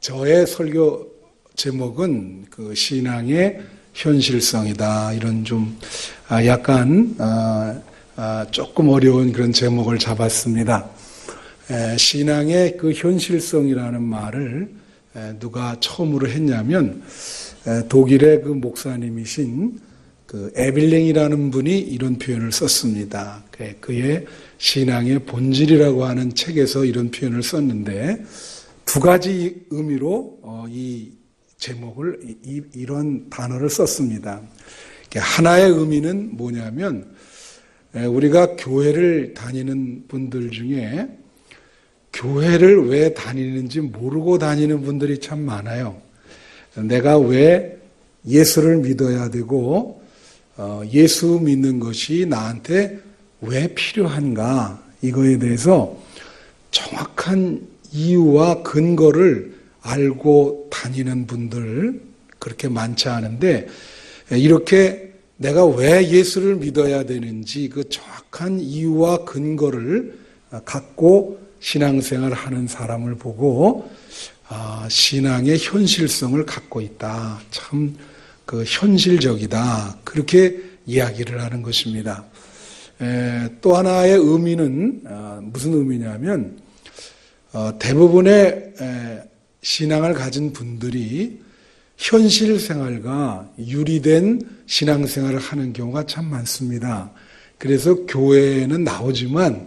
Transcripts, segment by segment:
저의 설교 제목은 신앙의 현실성이다. 이런 좀 약간 조금 어려운 그런 제목을 잡았습니다. 신앙의 현실성이라는 말을 누가 처음으로 했냐면 독일의 목사님이신 에빌랭이라는 분이 이런 표현을 썼습니다. 그의 신앙의 본질이라고 하는 책에서 이런 표현을 썼는데 두 가지 의미로 이 제목을 이런 단어를 썼습니다. 하나의 의미는 뭐냐면 우리가 교회를 다니는 분들 중에 교회를 왜 다니는지 모르고 다니는 분들이 참 많아요. 내가 왜 예수를 믿어야 되고 예수 믿는 것이 나한테 왜 필요한가, 이거에 대해서 정확한 이유와 근거를 알고 다니는 분들 그렇게 많지 않은데, 이렇게 내가 왜 예수를 믿어야 되는지 그 정확한 이유와 근거를 갖고 신앙생활을 하는 사람을 보고 신앙의 현실성을 갖고 있다, 참 현실적이다, 그렇게 이야기를 하는 것입니다. 또 하나의 의미는 무슨 의미냐면 대부분의 신앙을 가진 분들이 현실 생활과 유리된 신앙생활을 하는 경우가 참 많습니다. 그래서 교회에는 나오지만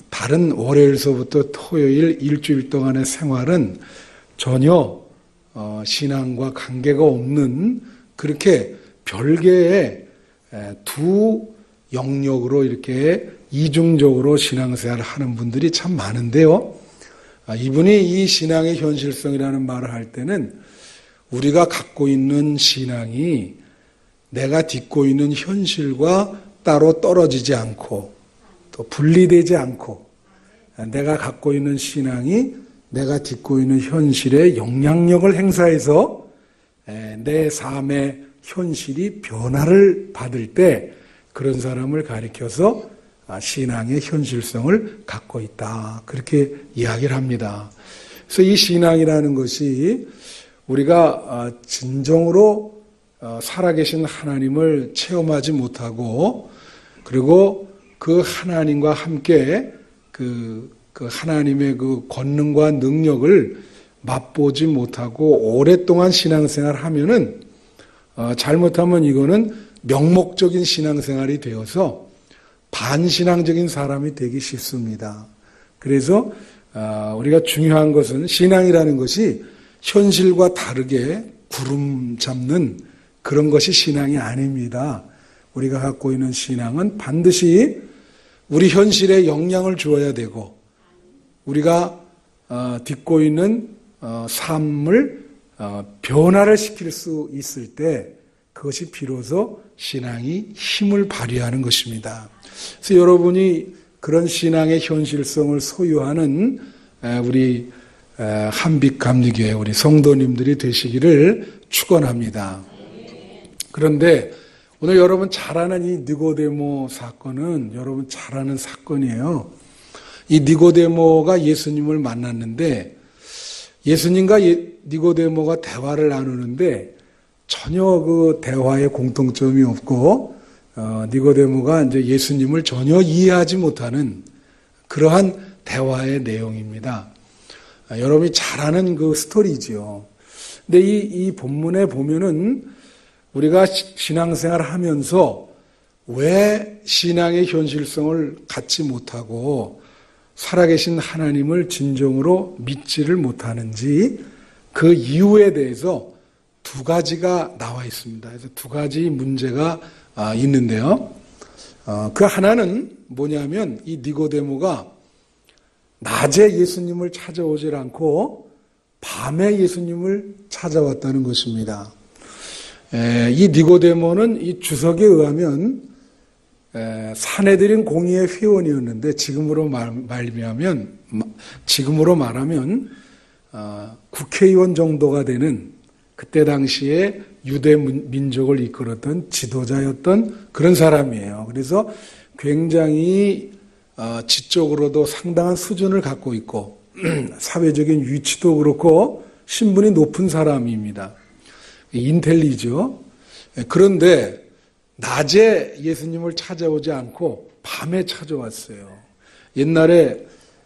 다른 월요일서부터 토요일 일주일 동안의 생활은 전혀 신앙과 관계가 없는, 그렇게 별개의 두 영역으로 이렇게 이중적으로 신앙생활을 하는 분들이 참 많은데요. 이분이 이 신앙의 현실성이라는 말을 할 때는 우리가 갖고 있는 신앙이 내가 딛고 있는 현실과 따로 떨어지지 않고 또 분리되지 않고, 내가 갖고 있는 신앙이 내가 딛고 있는 현실에 영향력을 행사해서 내 삶의 현실이 변화를 받을 때 그런 사람을 가리켜서 신앙의 현실성을 갖고 있다, 그렇게 이야기를 합니다. 그래서 이 신앙이라는 것이 우리가 진정으로 살아계신 하나님을 체험하지 못하고, 그리고 그 하나님과 함께 그 하나님의 권능과 능력을 맛보지 못하고 오랫동안 신앙생활을 하면은 잘못하면 이거는 명목적인 신앙생활이 되어서 반신앙적인 사람이 되기 쉽습니다. 그래서 우리가 중요한 것은 신앙이라는 것이 현실과 다르게 구름 잡는 그런 것이 신앙이 아닙니다. 우리가 갖고 있는 신앙은 반드시 우리 현실에 영향을 주어야 되고, 우리가 딛고 있는 삶을 변화를 시킬 수 있을 때 그것이 비로소 신앙이 힘을 발휘하는 것입니다. 그래서 여러분이 그런 신앙의 현실성을 소유하는 우리 한빛감리교회 우리 성도님들이 되시기를 축원합니다. 그런데 오늘 여러분 잘 아는 이 니고데모 사건은 여러분 잘 아는 사건이에요. 이 니고데모가 예수님을 만났는데 예수님과 니고데모가 대화를 나누는데 전혀 그 대화에 공통점이 없고 니고데모가 이제 예수님을 전혀 이해하지 못하는 그러한 대화의 내용입니다. 여러분이 잘 아는 그 스토리지요. 근데 이 본문에 보면은 우리가 신앙생활을 하면서 왜 신앙의 현실성을 갖지 못하고 살아계신 하나님을 진정으로 믿지를 못하는지 그 이유에 대해서 두 가지가 나와 있습니다. 그래서 두 가지 문제가 있는데요. 그 하나는 뭐냐면 이 니고데모가 낮에 예수님을 찾아오질 않고 밤에 예수님을 찾아왔다는 것입니다. 이 니고데모는 이 주석에 의하면 산헤드린 공의회 회원이었는데 지금으로 말하면 국회의원 정도가 되는, 그때 당시에 유대 민족을 이끌었던 지도자였던 그런 사람이에요. 그래서 굉장히 지적으로도 상당한 수준을 갖고 있고 사회적인 위치도 그렇고 신분이 높은 사람입니다. 인텔리죠. 그런데 낮에 예수님을 찾아오지 않고 밤에 찾아왔어요. 옛날에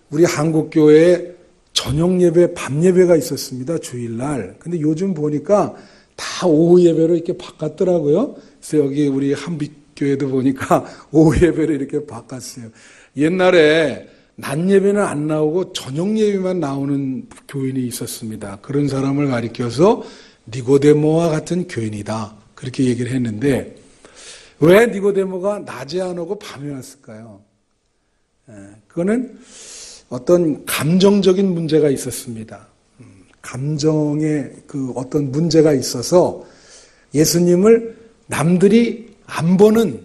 우리 한국교회에 저녁 예배, 밤 예배가 있었습니다. 주일날. 근데 요즘 보니까 다 오후 예배로 이렇게 바꿨더라고요. 그래서 여기 우리 한빛교회도 보니까 오후 예배로 이렇게 바꿨어요. 옛날에 낮 예배는 안 나오고 저녁 예배만 나오는 교인이 있었습니다. 그런 사람을 가리켜서 니고데모와 같은 교인이다. 그렇게 얘기를 했는데 왜 니고데모가 낮에 안 오고 밤에 왔을까요? 그거는 어떤 감정적인 문제가 있었습니다. 감정에 그 어떤 문제가 있어서 예수님을 남들이 안 보는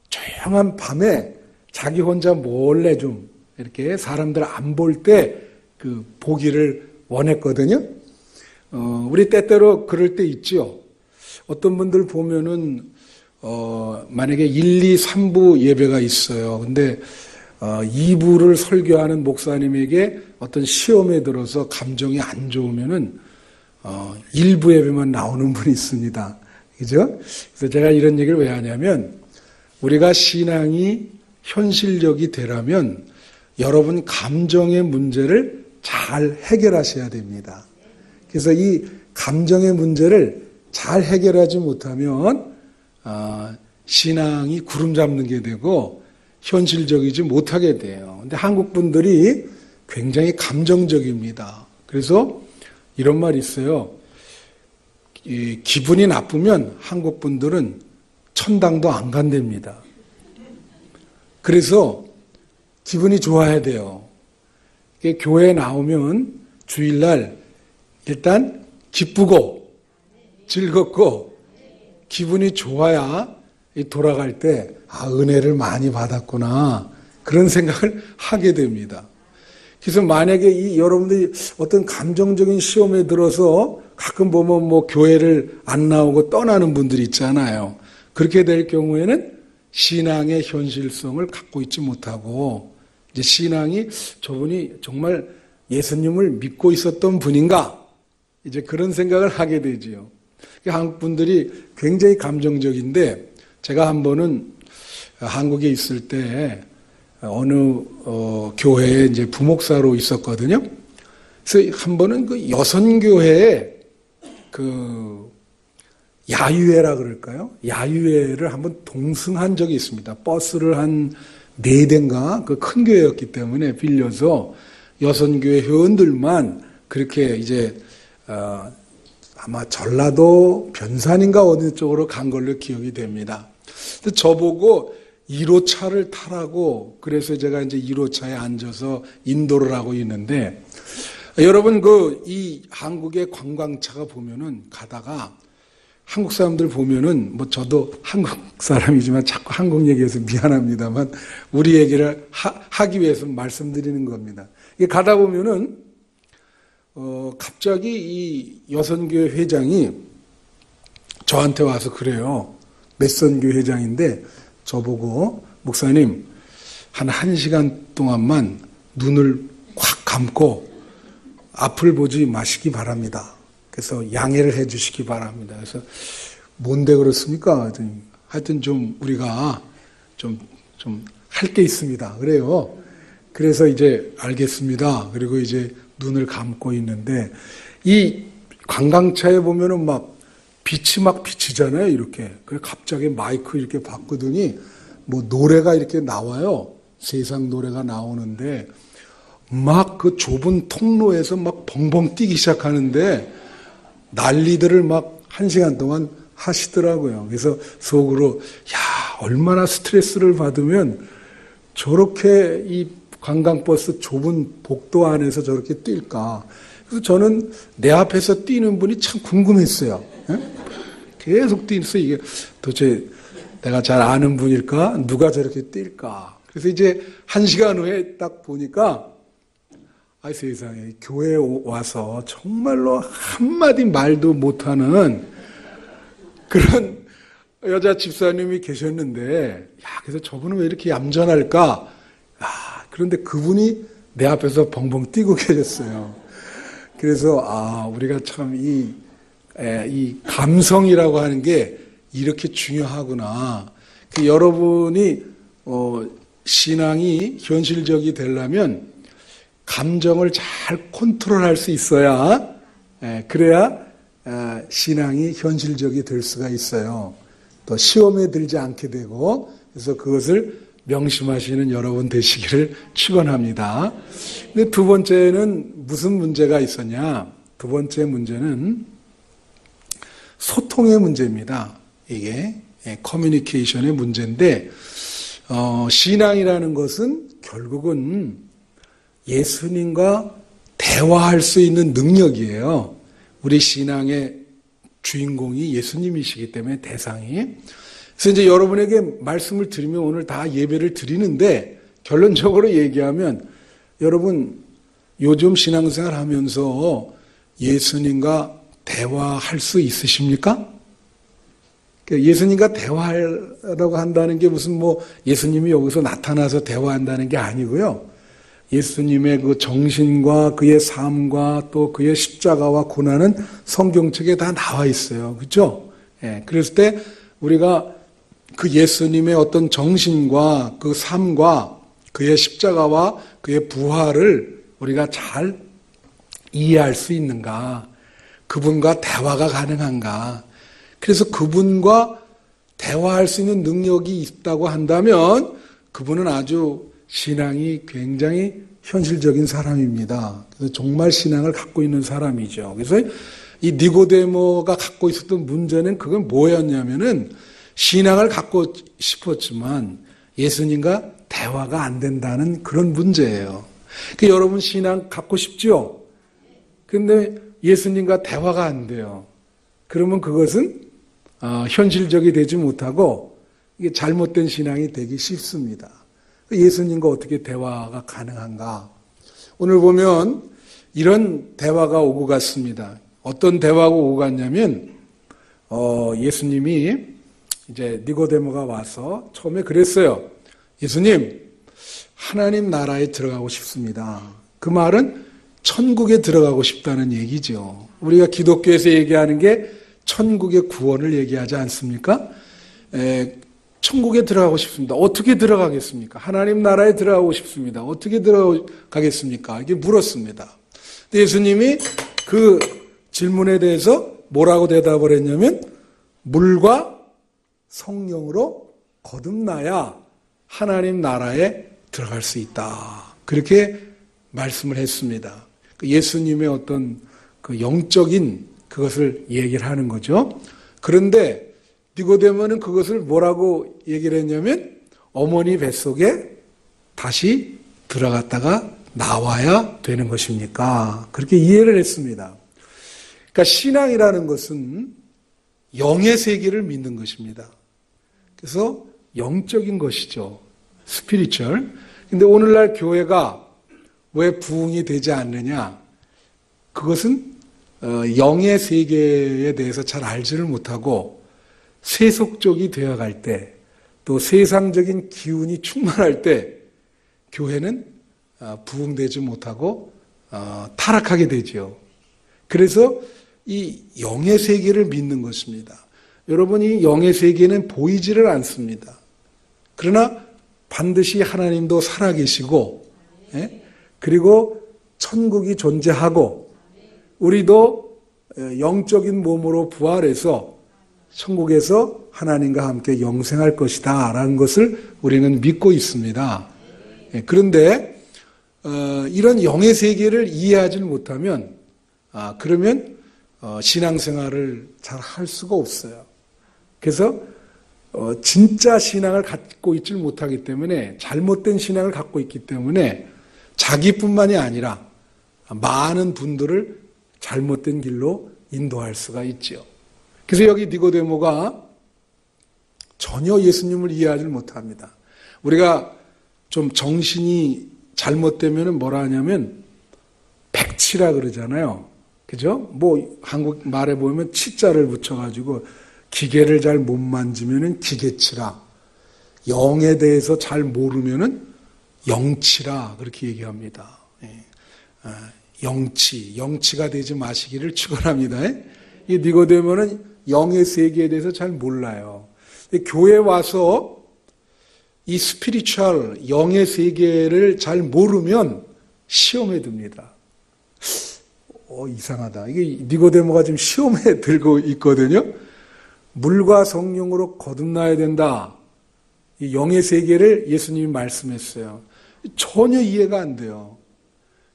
조용한 밤에 자기 혼자 몰래 좀 이렇게 사람들 안 볼 때 그 보기를 원했거든요. 우리 때때로 그럴 때 있죠. 어떤 분들 보면은 만약에 1, 2, 3부 예배가 있어요. 근데 2부를 설교하는 목사님에게 어떤 시험에 들어서 감정이 안 좋으면은 1부 예배만 나오는 분이 있습니다. 그죠? 그래서 제가 이런 얘기를 왜 하냐면 우리가 신앙이 현실적이 되려면 여러분 감정의 문제를 잘 해결하셔야 됩니다. 그래서 이 감정의 문제를 잘 해결하지 못하면 신앙이 구름 잡는 게 되고 현실적이지 못하게 돼요. 근데 한국 분들이 굉장히 감정적입니다. 그래서 이런 말이 있어요. 기분이 나쁘면 한국 분들은 천당도 안 간답니다. 그래서 기분이 좋아야 돼요. 교회에 나오면 주일날 일단 기쁘고 즐겁고 기분이 좋아야 돌아갈 때 은혜를 많이 받았구나 그런 생각을 하게 됩니다. 그래서 만약에 여러분들이 어떤 감정적인 시험에 들어서 가끔 보면 교회를 안 나오고 떠나는 분들이 있잖아요. 그렇게 될 경우에는 신앙의 현실성을 갖고 있지 못하고 이제 신앙이 저분이 정말 예수님을 믿고 있었던 분인가 이제 그런 생각을 하게 되지요. 한국 분들이 굉장히 감정적인데 제가 한 번은 한국에 있을 때 어느 교회에 이제 부목사로 있었거든요. 그래서 한 번은 그 여선교회에 그 야유회라 그럴까요? 야유회를 한번 동승한 적이 있습니다. 버스를 한 4대인가 그 큰 교회였기 때문에 빌려서 여선교회 회원들만 그렇게 이제 아마 전라도 변산인가 어느 쪽으로 간 걸로 기억이 됩니다. 저보고 1호차를 타라고 그래서 제가 이제 1호차에 앉아서 인도를 하고 있는데 여러분 이 한국의 관광차가 보면은 가다가 한국 사람들 보면은 저도 한국 사람이지만 자꾸 한국 얘기해서 미안합니다만 우리 얘기를 하기 위해서 말씀드리는 겁니다. 이게 가다 보면은 갑자기 이 여선교회 회장이 저한테 와서 그래요. 맷선교회 회장인데 저보고 목사님 한 1시간 동안만 눈을 확 감고 앞을 보지 마시기 바랍니다. 그래서 양해를 해 주시기 바랍니다. 그래서 뭔데 그렇습니까? 하여튼 좀 우리가 좀 할 게 있습니다. 그래요. 그래서 이제 알겠습니다. 그리고 이제 눈을 감고 있는데 이 관광차에 보면은 빛이 비치잖아요. 이렇게. 그래서 갑자기 마이크 이렇게 봤거든요. 노래가 이렇게 나와요. 세상 노래가 나오는데 그 좁은 통로에서 벙벙 뛰기 시작하는데 난리들을 1시간 동안 하시더라고요. 그래서 속으로 얼마나 스트레스를 받으면 저렇게 이 관광버스 좁은 복도 안에서 저렇게 뛸까. 그래서 저는 내 앞에서 뛰는 분이 참 궁금했어요. 계속 뛰면서 이게 도대체 내가 잘 아는 분일까? 누가 저렇게 뛸까? 그래서 이제 1시간 후에 딱 보니까 세상에 교회에 와서 정말로 한마디 말도 못하는 그런 여자 집사님이 계셨는데 그래서 저분은 왜 이렇게 얌전할까? 그런데 그분이 내 앞에서 벙벙 뛰고 계셨어요. 그래서 우리가 참 이 감성이라고 하는 게 이렇게 중요하구나. 여러분이 신앙이 현실적이 되려면 감정을 잘 컨트롤할 수 있어야 그래야 신앙이 현실적이 될 수가 있어요. 또 시험에 들지 않게 되고 그래서 그것을 명심하시는 여러분 되시기를 축원합니다. 근데 두 번째는 무슨 문제가 있었냐? 두 번째 문제는 소통의 문제입니다. 이게 커뮤니케이션의 문제인데 신앙이라는 것은 결국은 예수님과 대화할 수 있는 능력이에요. 우리 신앙의 주인공이 예수님이시기 때문에 대상이. 그래서 이제 여러분에게 말씀을 드리면 오늘 다 예배를 드리는데 결론적으로 얘기하면 여러분 요즘 신앙생활 하면서 예수님과 대화할 수 있으십니까? 예수님과 대화하라고 한다는 게 무슨 예수님이 여기서 나타나서 대화한다는 게 아니고요. 예수님의 그 정신과 그의 삶과 또 그의 십자가와 고난은 성경책에 다 나와 있어요. 그렇죠? 그랬을 때 우리가 그 예수님의 어떤 정신과 그 삶과 그의 십자가와 그의 부활을 우리가 잘 이해할 수 있는가? 그분과 대화가 가능한가? 그래서 그분과 대화할 수 있는 능력이 있다고 한다면 그분은 아주 신앙이 굉장히 현실적인 사람입니다. 그래서 정말 신앙을 갖고 있는 사람이죠. 그래서 이 니고데모가 갖고 있었던 문제는 그건 뭐였냐면은 신앙을 갖고 싶었지만 예수님과 대화가 안 된다는 그런 문제예요. 여러분 신앙 갖고 싶죠? 근데 예수님과 대화가 안 돼요. 그러면 그것은 현실적이 되지 못하고 이게 잘못된 신앙이 되기 쉽습니다. 예수님과 어떻게 대화가 가능한가? 오늘 보면 이런 대화가 오고 갔습니다. 어떤 대화가 오고 갔냐면 예수님이 이제 니고데모가 와서 처음에 그랬어요. 예수님, 하나님 나라에 들어가고 싶습니다. 그 말은 천국에 들어가고 싶다는 얘기죠. 우리가 기독교에서 얘기하는 게 천국의 구원을 얘기하지 않습니까? 천국에 들어가고 싶습니다. 어떻게 들어가겠습니까? 하나님 나라에 들어가고 싶습니다. 어떻게 들어가겠습니까? 이게 물었습니다. 근데 예수님이 그 질문에 대해서 뭐라고 대답을 했냐면 물과 성령으로 거듭나야 하나님 나라에 들어갈 수 있다. 그렇게 말씀을 했습니다. 예수님의 어떤 그 영적인 그것을 얘기를 하는 거죠. 그런데 니고데모는 그것을 뭐라고 얘기를 했냐면 어머니 뱃속에 다시 들어갔다가 나와야 되는 것입니까? 그렇게 이해를 했습니다. 그러니까 신앙이라는 것은 영의 세계를 믿는 것입니다. 그래서 영적인 것이죠. 스피리추얼. 근데 오늘날 교회가 왜 부흥이 되지 않느냐? 그것은 영의 세계에 대해서 잘 알지를 못하고 세속적이 되어갈 때, 또 세상적인 기운이 충만할 때 교회는 부흥되지 못하고 타락하게 되죠. 그래서 이 영의 세계를 믿는 것입니다. 여러분, 이 영의 세계는 보이지를 않습니다. 그러나 반드시 하나님도 살아계시고, 그리고 천국이 존재하고, 우리도 영적인 몸으로 부활해서 천국에서 하나님과 함께 영생할 것이다 라는 것을 우리는 믿고 있습니다. 그런데 이런 영의 세계를 이해하지 못하면 그러면 신앙생활을 잘 할 수가 없어요. 그래서 진짜 신앙을 갖고 있지 못하기 때문에 잘못된 신앙을 갖고 있기 때문에 자기뿐만이 아니라 많은 분들을 잘못된 길로 인도할 수가 있죠. 그래서 여기 니고데모가 전혀 예수님을 이해하지 못합니다. 우리가 좀 정신이 잘못되면 뭐라 하냐면 백치라 그러잖아요. 그죠? 한국 말에 보면 치자를 붙여가지고 기계를 잘 못 만지면은 기계치라. 영에 대해서 잘 모르면은 영치라. 그렇게 얘기합니다. 영치가 되지 마시기를 축원합니다. 이 니고데모는 영의 세계에 대해서 잘 몰라요. 교회 와서 이 스피리추얼 영의 세계를 잘 모르면 시험에 듭니다. 이상하다. 이게 니고데모가 지금 시험에 들고 있거든요. 물과 성령으로 거듭나야 된다. 이 영의 세계를 예수님이 말씀했어요. 전혀 이해가 안 돼요.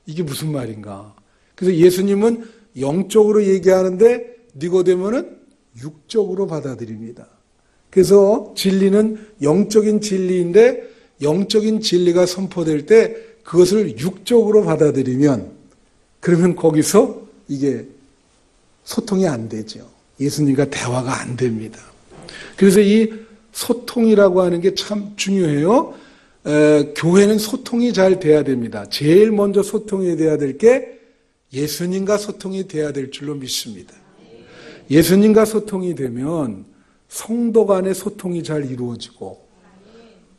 이게 무슨 말인가? 그래서 예수님은 영적으로 얘기하는데 니고데모는 육적으로 받아들입니다. 그래서 진리는 영적인 진리인데 영적인 진리가 선포될 때 그것을 육적으로 받아들이면 그러면 거기서 이게 소통이 안 되죠. 예수님과 대화가 안 됩니다. 그래서 이 소통이라고 하는 게 참 중요해요. 교회는 소통이 잘 돼야 됩니다. 제일 먼저 소통이 돼야 될 게 예수님과 소통이 돼야 될 줄로 믿습니다. 예수님과 소통이 되면 성도 간의 소통이 잘 이루어지고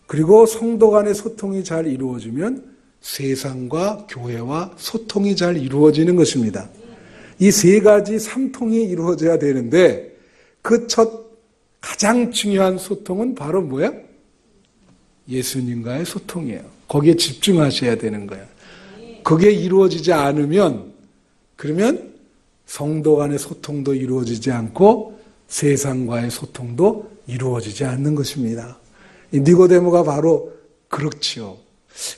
그리고 성도 간의 소통이 잘 이루어지면 세상과 교회와 소통이 잘 이루어지는 것입니다. 이 세 가지 삼통이 이루어져야 되는데 그 첫 가장 중요한 소통은 바로 뭐야? 예수님과의 소통이에요. 거기에 집중하셔야 되는 거예요. 그게 이루어지지 않으면 그러면 성도 간의 소통도 이루어지지 않고 세상과의 소통도 이루어지지 않는 것입니다. 이 니고데모가 바로 그렇지요.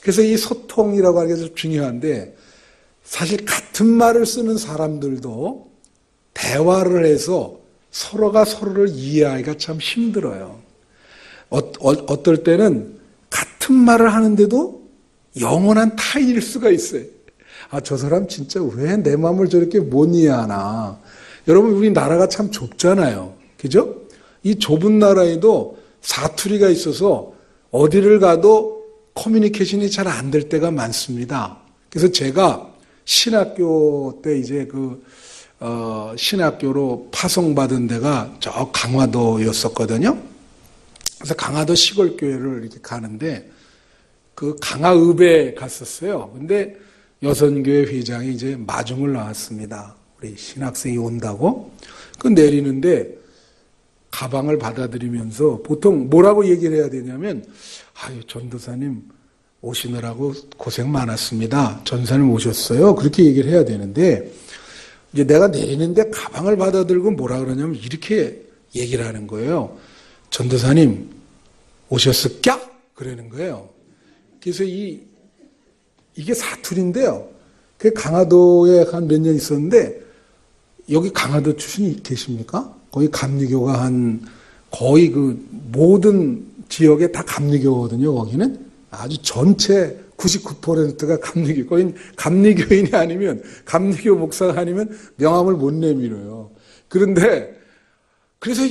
그래서 이 소통이라고 하는 게 좀 중요한데 사실 같은 말을 쓰는 사람들도 대화를 해서 서로가 서로를 이해하기가 참 힘들어요. 어떨 때는 같은 말을 하는데도 영원한 타인일 수가 있어요. 저 사람 진짜 왜 내 마음을 저렇게 못 이해하나. 여러분 우리 나라가 참 좁잖아요. 그죠? 이 좁은 나라에도 사투리가 있어서 어디를 가도 커뮤니케이션이 잘 안 될 때가 많습니다. 그래서 제가 신학교 때 이제 신학교로 파송받은 데가 저 강화도였었거든요. 그래서 강화도 시골교회를 이렇게 가는데 그 강화읍에 갔었어요. 근데 여선교회 회장이 이제 마중을 나왔습니다. 우리 신학생이 온다고. 그 내리는데 가방을 받아들이면서 보통 뭐라고 얘기를 해야 되냐면 전도사님 오시느라고 고생 많았습니다. 전도사님 오셨어요. 그렇게 얘기를 해야 되는데 이제 내가 내리는데 가방을 받아들고 뭐라 그러냐면 이렇게 얘기를 하는 거예요. 전도사님 오셨을까? 그러는 거예요. 그래서 이게 사투리인데요. 그 강화도에 한 몇 년 있었는데 여기 강화도 출신이 계십니까? 거기 감리교가 거의 그 모든 지역에 다 감리교거든요. 거기는 아주 전체 99%가 감리교. 거긴 감리교인이 아니면 감리교 목사가 아니면 명함을 못 내밀어요. 그런데 그래서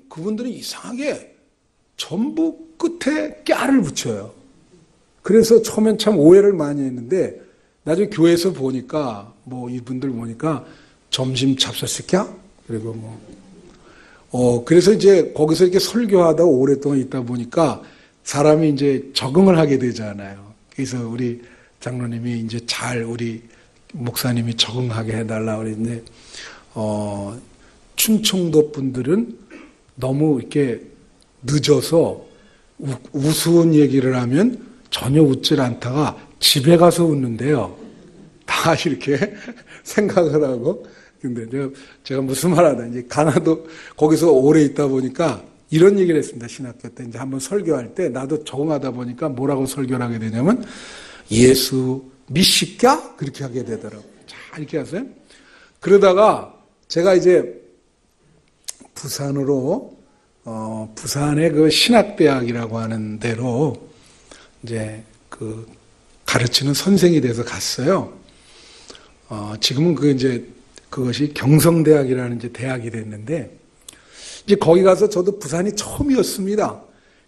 그분들이 이상하게 전부 끝에 깨를 붙여요. 그래서 처음엔 참 오해를 많이 했는데 나중에 교회에서 보니까 이분들 보니까 점심 잡수셨을까? 그리고 그래서 이제 거기서 이렇게 설교하다 오랫동안 있다 보니까 사람이 이제 적응을 하게 되잖아요. 그래서 우리 장로님이 이제 우리 목사님이 적응하게 해달라고 그랬는데, 충청도 분들은 너무 이렇게 늦어서 우스운 얘기를 하면 전혀 웃질 않다가 집에 가서 웃는데요. 다 이렇게 생각을 하고. 근데 제가 무슨 말 하다, 이제 강화도 거기서 오래 있다 보니까 이런 얘기를 했습니다. 신학교 때 이제 한번 설교할 때 나도 적응하다 보니까 뭐라고 설교를 하게 되냐면 예수 믿실까? 그렇게 하게 되더라고요. 자, 이렇게 하세요. 그러다가 제가 이제 부산으로, 부산의 그 신학대학이라고 하는 데로 이제 가르치는 선생이 돼서 갔어요. 지금은 그것이 경성대학이라는 이제 대학이 됐는데, 이제 거기 가서 저도 부산이 처음이었습니다.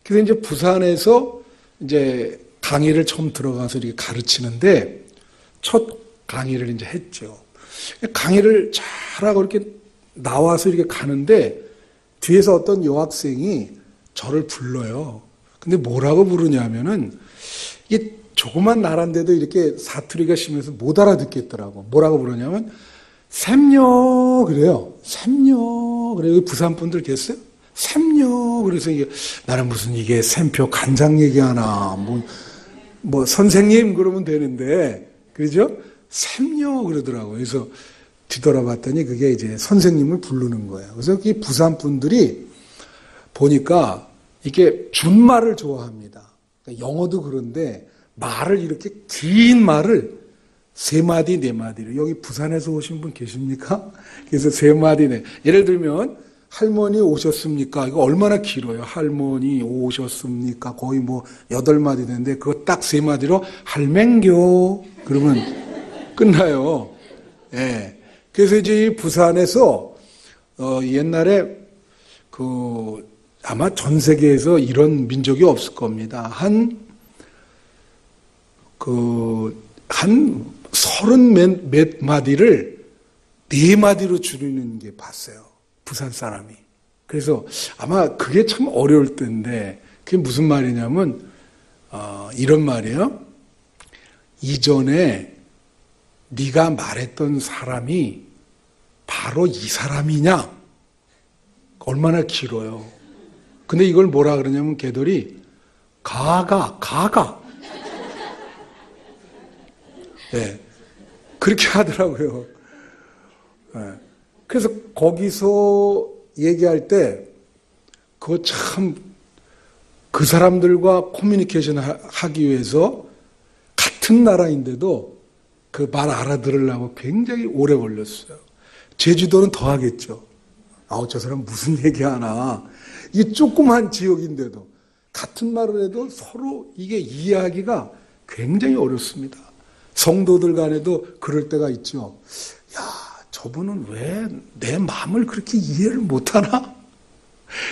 그래서 이제 부산에서 이제 강의를 처음 들어가서 이렇게 가르치는데, 첫 강의를 이제 했죠. 강의를 잘하고 이렇게 나와서 이렇게 가는데, 뒤에서 어떤 여학생이 저를 불러요. 근데 뭐라고 부르냐면은, 이게 조그만 나라인데도 이렇게 사투리가 심해서 못 알아듣겠더라고. 뭐라고 부르냐면 샘녀 그래요. 샘녀 그래요. 여기 부산 분들 계세요? 샘녀. 그래서 이게 나는 무슨 이게 샘표 간장 얘기하나 뭐 선생님 그러면 되는데 그죠? 샘녀 그러더라고요. 그래서 뒤돌아봤더니 그게 이제 선생님을 부르는 거예요. 그래서 이 부산 분들이 보니까 이게 준말을 좋아합니다. 그러니까 영어도 그런데 말을 이렇게 긴 말을 세 마디 네 마디로 여기 부산에서 오신 분 계십니까? 그래서 세 마디 네 예를 들면 할머니 오셨습니까? 이거 얼마나 길어요? 할머니 오셨습니까? 거의 뭐 8마디 되는데 그거 딱 3마디로 할맹교 그러면 끝나요. 예. 그래서 이제 이 부산에서 옛날에 아마 전 세계에서 이런 민족이 없을 겁니다. 한 30 몇 마디를 4마디로 줄이는 게 봤어요. 부산 사람이. 그래서 아마 그게 참 어려울 텐데 그게 무슨 말이냐면 이런 말이에요. 이전에 네가 말했던 사람이 바로 이 사람이냐? 얼마나 길어요. 근데 이걸 뭐라 그러냐면 걔들이 가가. 네, 그렇게 하더라고요. 네. 그래서 거기서 얘기할 때 그거 참 그 사람들과 커뮤니케이션 하기 위해서 같은 나라인데도 그 말 알아들으려고 굉장히 오래 걸렸어요. 제주도는 더 하겠죠. 저 사람 무슨 얘기하나. 이 조그만 지역인데도 같은 말을 해도 서로 이게 이해하기가 굉장히 어렵습니다. 성도들 간에도 그럴 때가 있죠. 야, 저분은 왜 내 마음을 그렇게 이해를 못하나?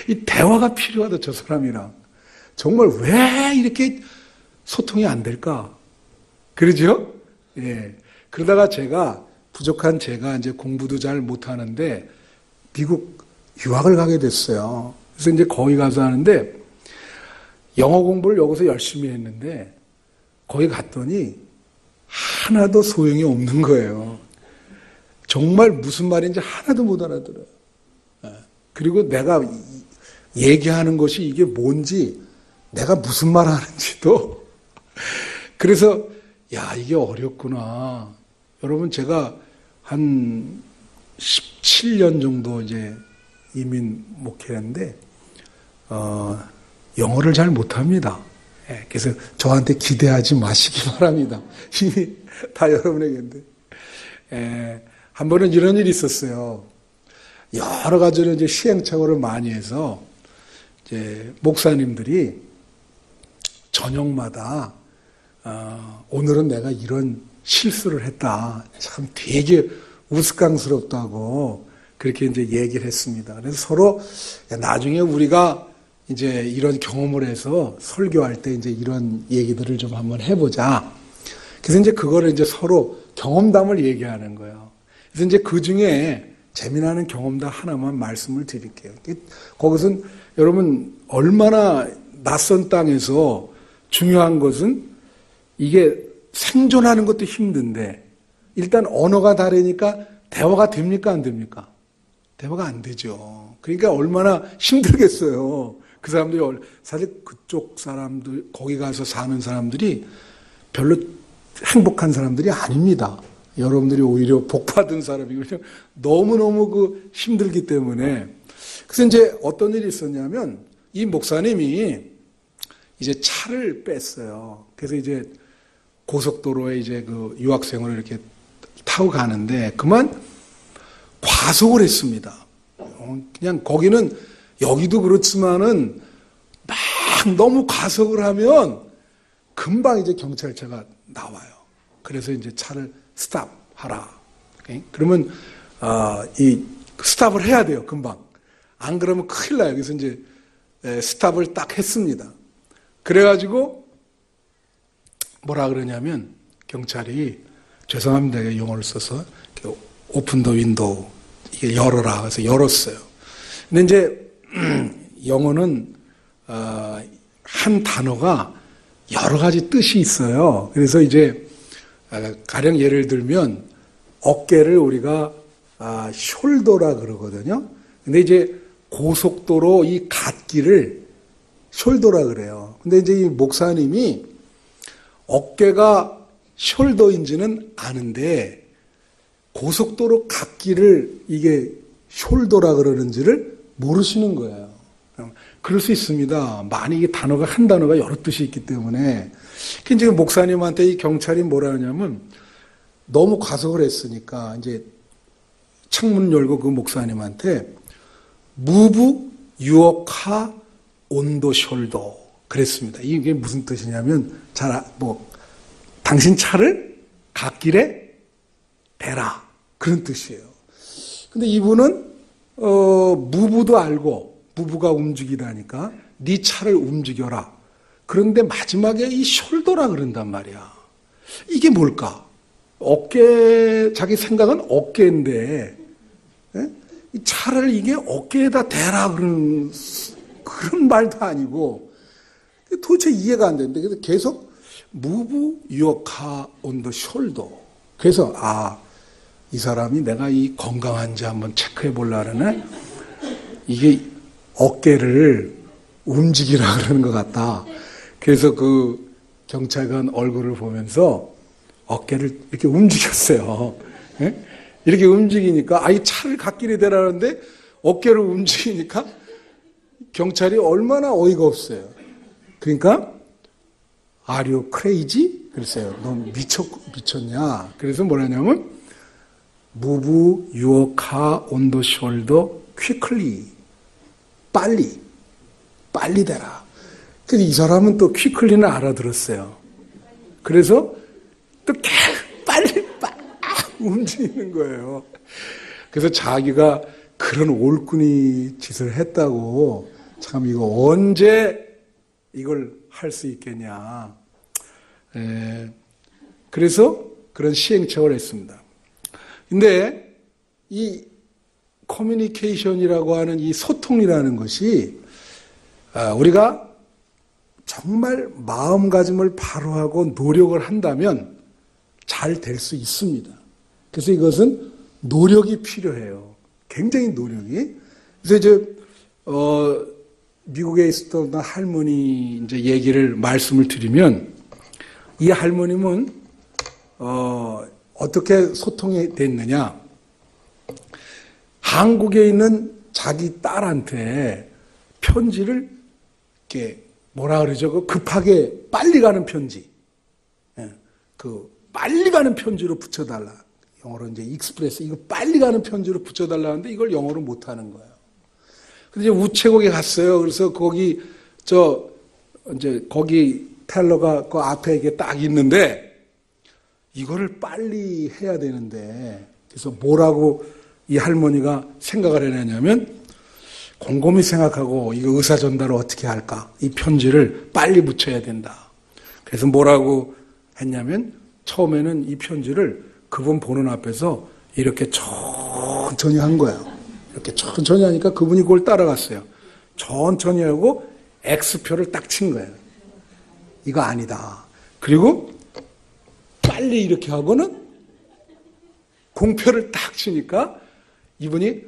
이 대화가 필요하다, 저 사람이랑. 정말 왜 이렇게 소통이 안 될까? 그러죠? 예. 그러다가 부족한 제가 이제 공부도 잘 못하는데 미국 유학을 가게 됐어요. 그래서 이제 거기 가서 하는데 영어 공부를 여기서 열심히 했는데 거기 갔더니 하나도 소용이 없는 거예요. 정말 무슨 말인지 하나도 못 알아들어요. 그리고 내가 얘기하는 것이 이게 뭔지 내가 무슨 말 하는지도 그래서 이게 어렵구나. 여러분 제가 한 17년 정도 이제 이민 목회했는데 영어를 잘 못합니다. 그래서 저한테 기대하지 마시기 바랍니다. 이미 다 여러분에게인데. 한 번은 이런 일이 있었어요. 여러 가지로 이제 시행착오를 많이 해서 이제 목사님들이 저녁마다 오늘은 내가 이런 실수를 했다. 참 되게 우스꽝스럽다고 그렇게 이제 얘기를 했습니다. 그래서 서로 나중에 우리가 이제 이런 경험을 해서 설교할 때 이제 이런 얘기들을 좀 한번 해보자. 그래서 이제 그거를 이제 서로 경험담을 얘기하는 거예요. 그래서 이제 그 중에 재미나는 경험담 하나만 말씀을 드릴게요. 거기서는 여러분 얼마나 낯선 땅에서 중요한 것은 이게 생존하는 것도 힘든데 일단 언어가 다르니까 대화가 됩니까 안 됩니까? 대화가 안 되죠. 그러니까 얼마나 힘들겠어요. 그 사람들이 사실 그쪽 사람들 거기 가서 사는 사람들이 별로 행복한 사람들이 아닙니다. 여러분들이 오히려 복받은 사람이거든요. 너무너무 힘들기 때문에. 그래서 이제 어떤 일이 있었냐면 이 목사님이 이제 차를 뺐어요. 그래서 이제 고속도로에 이제 그 유학생으로 이렇게 타고 가는데 그만 과속을 했습니다. 그냥 거기는 여기도 그렇지만은 막 너무 과속을 하면 금방 이제 경찰차가 나와요. 그래서 이제 차를 스탑하라. 그러면 이 스탑을 해야 돼요. 금방. 안 그러면 큰일 나요. 그래서 이제 스탑을 딱 했습니다. 그래가지고 뭐라 그러냐면 경찰이 죄송합니다. 영어를 써서 오픈 더 윈도우 이게 열어라. 그래서 열었어요. 근데 이제 영어는 한 단어가 여러 가지 뜻이 있어요. 그래서 이제 가령 예를 들면 어깨를 우리가 숄더라 그러거든요. 근데 이제 고속도로 이 갓길을 숄더라 그래요. 근데 이제 이 목사님이 어깨가 숄더인지는 아는데 고속도로 갓길을 이게 숄더라 그러는지를 모르시는 거예요. 그럴 수 있습니다. 많이 이게 단어가 한 단어가 여러 뜻이 있기 때문에. 이제 목사님한테 이 경찰이 뭐라 하냐면 너무 과속을 했으니까 이제 창문 열고 그 목사님한테 Move your car on the shoulder 그랬습니다. 이게 무슨 뜻이냐면 당신 차를 갓길에 대라 그런 뜻이에요. 근데 이분은 무부도 알고 무부가 움직이다니까 네 차를 움직여라. 그런데 마지막에 이 숄더라 그런단 말이야. 이게 뭘까? 자기 생각은 어깨인데 이 차를 이게 어깨에다 대라 그런 말도 아니고 도대체 이해가 안 되는데 그래서 계속 move your car on the shoulder. 그래서 이 사람이 내가 이 건강한지 한번 체크해 보려네. 이게 어깨를 움직이라 그러는 것 같다. 그래서 그 경찰관 얼굴을 보면서 어깨를 이렇게 움직였어요. 예? 이렇게 움직이니까 이 차를 갓길에 대라는데 어깨를 움직이니까 경찰이 얼마나 어이가 없어요. 그러니까 Are you crazy? 그랬어요. 너 미쳤냐? 그래서 뭐라냐면 Move your car on the shoulder quickly. 빨리 대라. 근데 이 사람은 또 quickly는 알아들었어요. 그래서 또 빨리 움직이는 거예요. 그래서 자기가 그런 올꾸니 짓을 했다고 참 이거 언제 이걸 할 수 있겠냐. 그래서 그런 시행착오를 했습니다. 근데 이 커뮤니케이션이라고 하는 이 소통이라는 것이 우리가 정말 마음가짐을 바로 하고 노력을 한다면 잘 될 수 있습니다. 그래서 이것은 노력이 필요해요. 굉장히 노력이. 그래서 이제 미국에 있었던 할머니 이제 말씀을 드리면 이 할머님은 어떻게 소통이 됐느냐? 한국에 있는 자기 딸한테 편지를 이렇게 뭐라 그러죠? 급하게 빨리 가는 편지. 빨리 가는 편지로 붙여달라. 영어로 이제 익스프레스, 이거 빨리 가는 편지로 붙여달라는데 이걸 영어로 못하는 거예요. 근데 이제 우체국에 갔어요. 그래서 거기 텔러가 그 앞에 이게 딱 있는데 이거를 빨리 해야 되는데 그래서 뭐라고 이 할머니가 생각을 해내냐면 곰곰이 생각하고 이거 의사 전달을 어떻게 할까? 이 편지를 빨리 붙여야 된다. 그래서 뭐라고 했냐면 처음에는 이 편지를 그분 보는 앞에서 이렇게 천천히 한 거예요. 이렇게 천천히 하니까 그분이 그걸 따라갔어요. 천천히 하고 X표를 딱 친 거예요. 이거 아니다. 그리고 빨리 이렇게 하고는 공표를 딱 치니까 이분이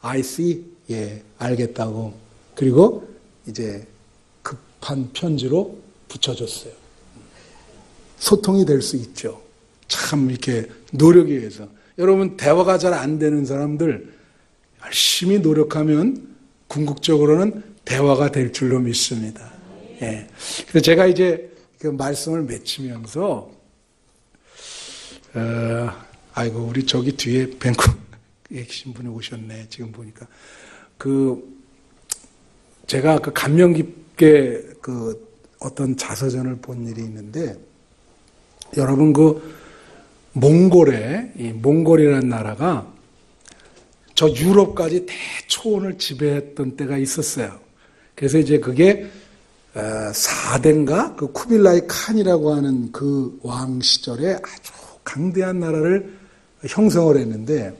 I see, 예, 알겠다고. 그리고 이제 급한 편지로 붙여줬어요. 소통이 될 수 있죠. 참 이렇게 노력에 의해서. 여러분 대화가 잘 안 되는 사람들 열심히 노력하면 궁극적으로는 대화가 될 줄로 믿습니다. 예. 그래서 제가 이제 그 말씀을 맺히면서 아이고 우리 저기 뒤에 뱅크에 계신 분이 오셨네. 지금 보니까 제가 그 감명 깊게 그 어떤 자서전을 본 일이 있는데 여러분 이 몽골이라는 나라가 저 유럽까지 대초원을 지배했던 때가 있었어요. 그래서 이제 그게 4대인가 그 쿠빌라이 칸이라고 하는 그 왕 시절에 아주 강대한 나라를 형성을 했는데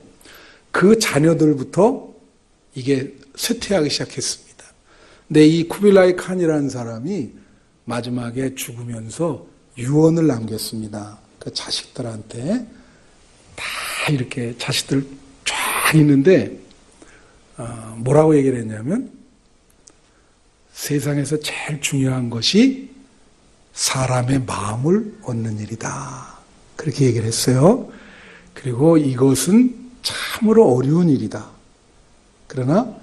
그 자녀들부터 이게 쇠퇴하기 시작했습니다. 근데 이 쿠빌라이 칸이라는 사람이 마지막에 죽으면서 유언을 남겼습니다. 그 자식들한테 다 이렇게 자식들 쫙 있는데 뭐라고 얘기를 했냐면 세상에서 제일 중요한 것이 사람의 마음을 얻는 일이다. 그렇게 얘기를 했어요. 그리고 이것은 참으로 어려운 일이다. 그러나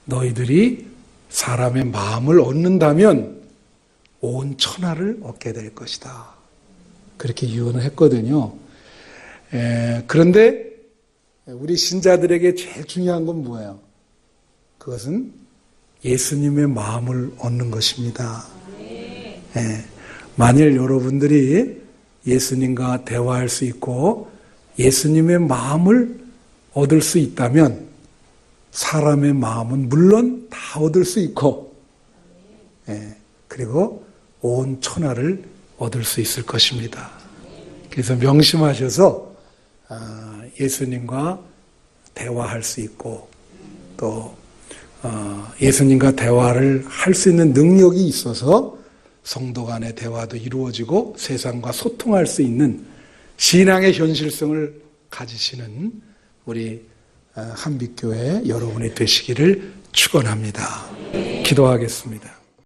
너희들이 사람의 마음을 얻는다면 온 천하를 얻게 될 것이다. 그렇게 유언을 했거든요. 그런데 우리 신자들에게 제일 중요한 건 뭐예요? 그것은 예수님의 마음을 얻는 것입니다. 만일 여러분들이 예수님과 대화할 수 있고 예수님의 마음을 얻을 수 있다면 사람의 마음은 물론 다 얻을 수 있고 그리고 온 천하를 얻을 수 있을 것입니다. 그래서 명심하셔서 예수님과 대화할 수 있고 또 예수님과 대화를 할 수 있는 능력이 있어서 성도 간의 대화도 이루어지고 세상과 소통할 수 있는 신앙의 현실성을 가지시는 우리 한빛교회 여러분이 되시기를 축원합니다. 기도하겠습니다.